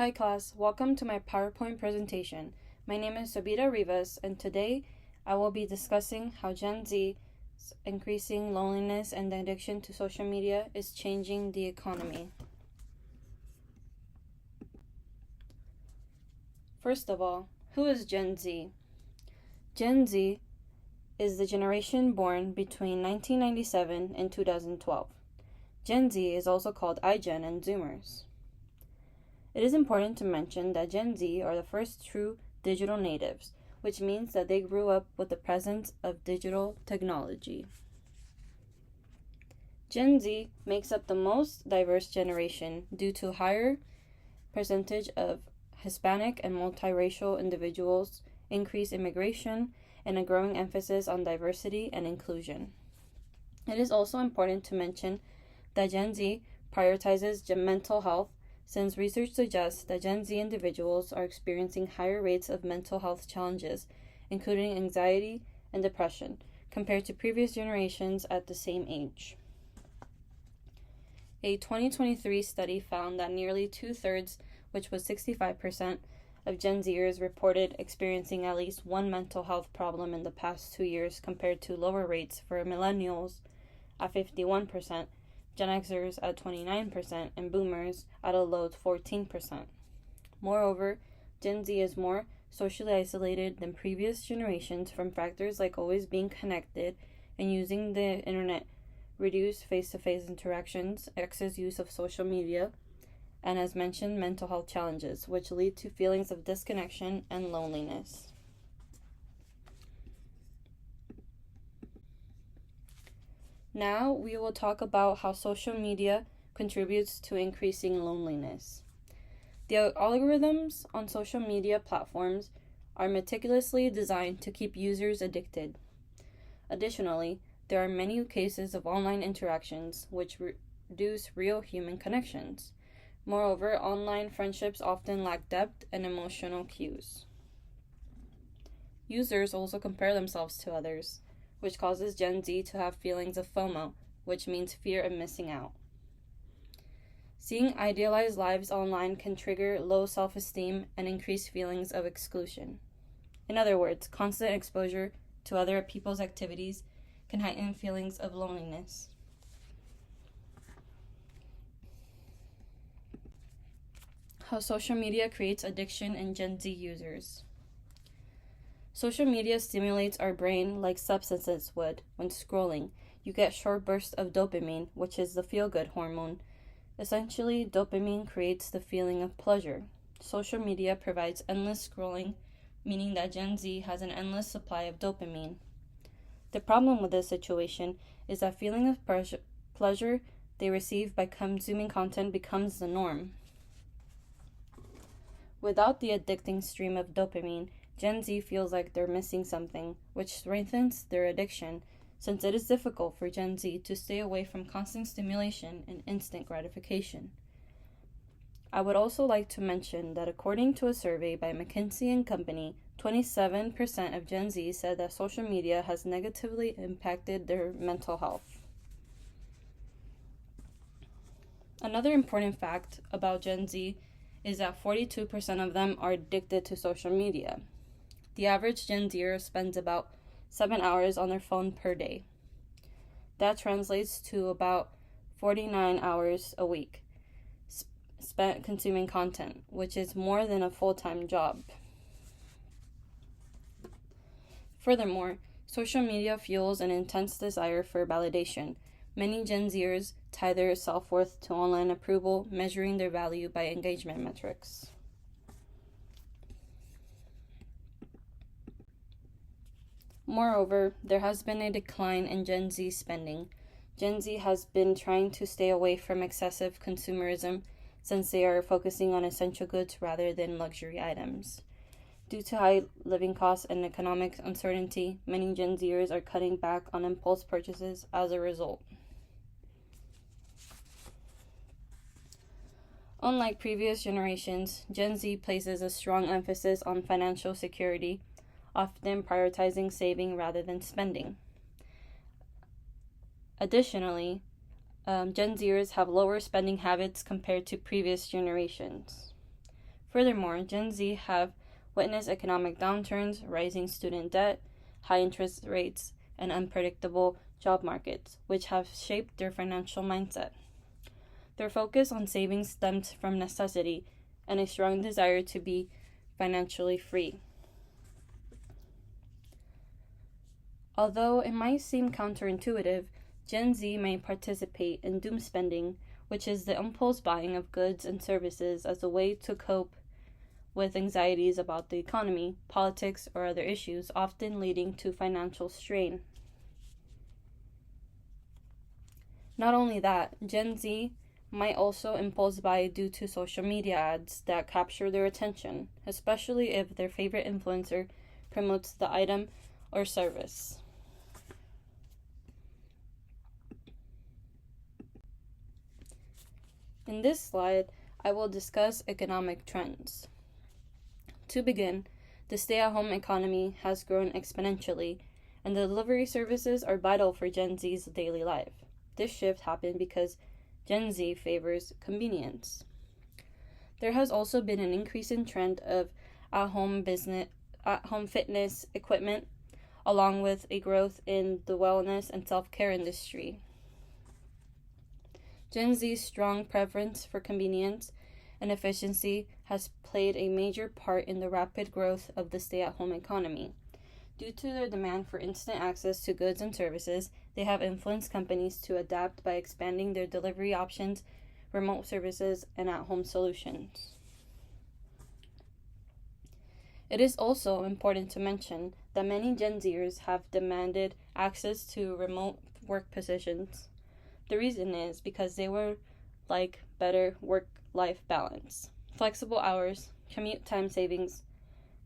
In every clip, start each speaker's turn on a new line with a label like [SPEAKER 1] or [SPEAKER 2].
[SPEAKER 1] Hi class, welcome to my PowerPoint presentation. My name is Sabita Rivas, and today I will be discussing how Gen Z's increasing loneliness and addiction to social media is changing the economy. First of all, who is Gen Z? Gen Z is the generation born between 1997 and 2012. Gen Z is also called iGen and Zoomers. It is important to mention that Gen Z are the first true digital natives, which means that they grew up with the presence of digital technology. Gen Z makes up the most diverse generation due to a higher percentage of Hispanic and multiracial individuals, increased immigration, and a growing emphasis on diversity and inclusion. It is also important to mention that Gen Z prioritizes mental health, since research suggests that Gen Z individuals are experiencing higher rates of mental health challenges, including anxiety and depression, compared to previous generations at the same age. A 2023 study found that nearly two-thirds, which was 65%, of Gen Zers reported experiencing at least one mental health problem in the past 2 years, compared to lower rates for millennials at 51%, Gen Xers at 29%, and Boomers at a low 14%. Moreover, Gen Z is more socially isolated than previous generations from factors like always being connected and using the internet, reduced face-to-face interactions, excess use of social media, and as mentioned, mental health challenges, which lead to feelings of disconnection and loneliness. Now we will talk about how social media contributes to increasing loneliness. The algorithms on social media platforms are meticulously designed to keep users addicted. Additionally, there are many cases of online interactions which reduce real human connections. Moreover, online friendships often lack depth and emotional cues. Users also compare themselves to others, which causes Gen Z to have feelings of FOMO, which means fear of missing out. Seeing idealized lives online can trigger low self-esteem and increase feelings of exclusion. In other words, constant exposure to other people's activities can heighten feelings of loneliness. How social media creates addiction in Gen Z users. Social media stimulates our brain like substances would when scrolling. You get short bursts of dopamine, which is the feel-good hormone. Essentially, dopamine creates the feeling of pleasure. Social media provides endless scrolling, meaning that Gen Z has an endless supply of dopamine. The problem with this situation is that feeling of pleasure they receive by consuming content becomes the norm. Without the addicting stream of dopamine, Gen Z feels like they're missing something, which strengthens their addiction, since it is difficult for Gen Z to stay away from constant stimulation and instant gratification. I would also like to mention that according to a survey by McKinsey & Company, 27% of Gen Z said that social media has negatively impacted their mental health. Another important fact about Gen Z is that 42% of them are addicted to social media. The average Gen Zer spends about 7 hours on their phone per day. That translates to about 49 hours a week spent consuming content, which is more than a full-time job. Furthermore, social media fuels an intense desire for validation. Many Gen Zers tie their self-worth to online approval, measuring their value by engagement metrics. Moreover, there has been a decline in Gen Z spending. Gen Z has been trying to stay away from excessive consumerism since they are focusing on essential goods rather than luxury items. Due to high living costs and economic uncertainty, many Gen Zers are cutting back on impulse purchases as a result. Unlike previous generations, Gen Z places a strong emphasis on financial security, often prioritizing saving rather than spending. Additionally, Gen Zers have lower spending habits compared to previous generations. Furthermore, Gen Z have witnessed economic downturns, rising student debt, high interest rates, and unpredictable job markets, which have shaped their financial mindset. Their focus on savings stems from necessity and a strong desire to be financially free. Although it might seem counterintuitive, Gen Z may participate in doom spending, which is the impulse buying of goods and services as a way to cope with anxieties about the economy, politics, or other issues, often leading to financial strain. Not only that, Gen Z might also impulse buy due to social media ads that capture their attention, especially if their favorite influencer promotes the item or service. In this slide, I will discuss economic trends. To begin, the stay-at-home economy has grown exponentially, and the delivery services are vital for Gen Z's daily life. This shift happened because Gen Z favors convenience. There has also been an increasing trend of at-home fitness equipment, along with a growth in the wellness and self-care industry. Gen Z's strong preference for convenience and efficiency has played a major part in the rapid growth of the stay-at-home economy. Due to their demand for instant access to goods and services, they have influenced companies to adapt by expanding their delivery options, remote services, and at-home solutions. It is also important to mention that many Gen Zers have demanded access to remote work positions. The reason is because they would like better work-life balance, flexible hours, commute time savings,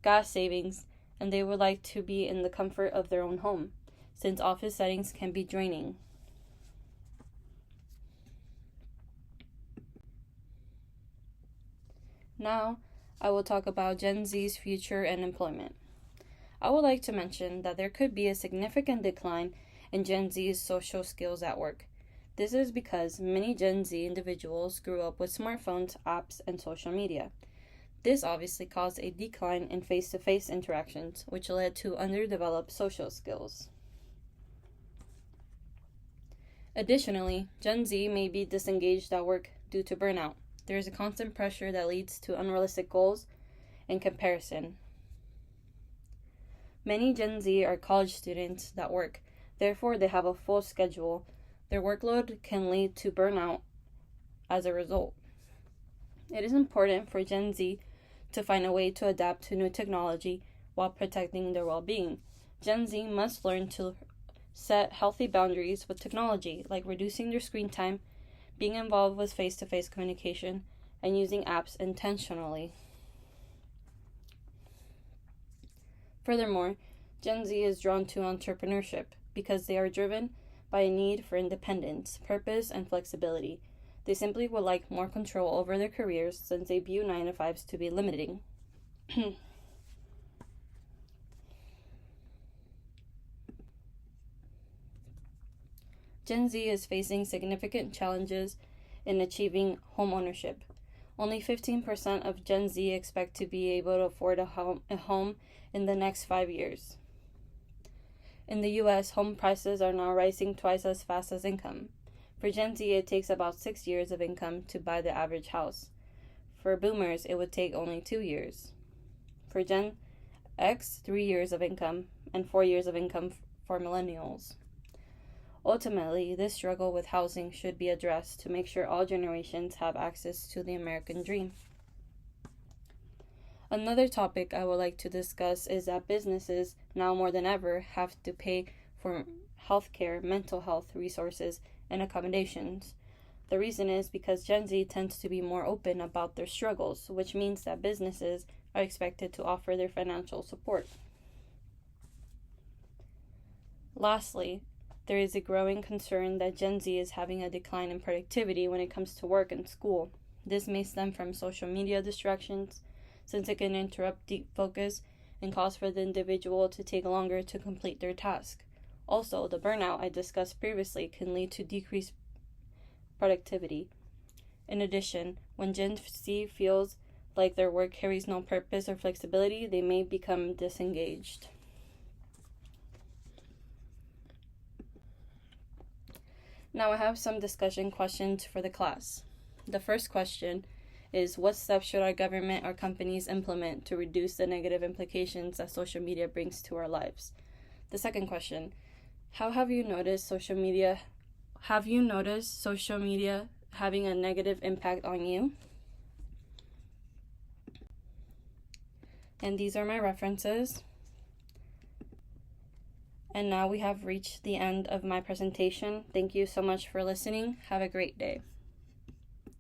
[SPEAKER 1] gas savings, and they would like to be in the comfort of their own home, since office settings can be draining. Now, I will talk about Gen Z's future and employment. I would like to mention that there could be a significant decline in Gen Z's social skills at work. This is because many Gen Z individuals grew up with smartphones, apps, and social media. This obviously caused a decline in face-to-face interactions, which led to underdeveloped social skills. Additionally, Gen Z may be disengaged at work due to burnout. There is a constant pressure that leads to unrealistic goals and comparison. Many Gen Z are college students that work, therefore they have a full schedule. Their workload can lead to burnout as a result. It is important for Gen Z to find a way to adapt to new technology while protecting their well-being. Gen Z must learn to set healthy boundaries with technology, like reducing their screen time, being involved with face-to-face communication, and using apps intentionally. Furthermore, Gen Z is drawn to entrepreneurship because they are driven by a need for independence, purpose, and flexibility. They simply would like more control over their careers since they view 9-to-5s to be limiting. Gen Z is facing significant challenges in achieving home ownership. Only 15% of Gen Z expect to be able to afford a home in the next 5 years. In the US, home prices are now rising twice as fast as income. For Gen Z, it takes about 6 years of income to buy the average house. For boomers, it would take only 2 years. For Gen X, 3 years of income, and 4 years of income for millennials. Ultimately, this struggle with housing should be addressed to make sure all generations have access to the American dream. Another topic I would like to discuss is that businesses, now more than ever, have to pay for healthcare, mental health resources, and accommodations. The reason is because Gen Z tends to be more open about their struggles, which means that businesses are expected to offer their financial support. Lastly, there is a growing concern that Gen Z is having a decline in productivity when it comes to work and school. This may stem from social media distractions, since it can interrupt deep focus and cause for the individual to take longer to complete their task. Also, the burnout I discussed previously can lead to decreased productivity. In addition, when Gen Z feels like their work carries no purpose or flexibility, they may become disengaged. Now I have some discussion questions for the class. The first question is, what steps should our government or companies implement to reduce the negative implications that social media brings to our lives? The second question, how have you noticed social media having a negative impact on you? And these are my references. And now we have reached the end of my presentation. Thank you so much for listening. Have a great day.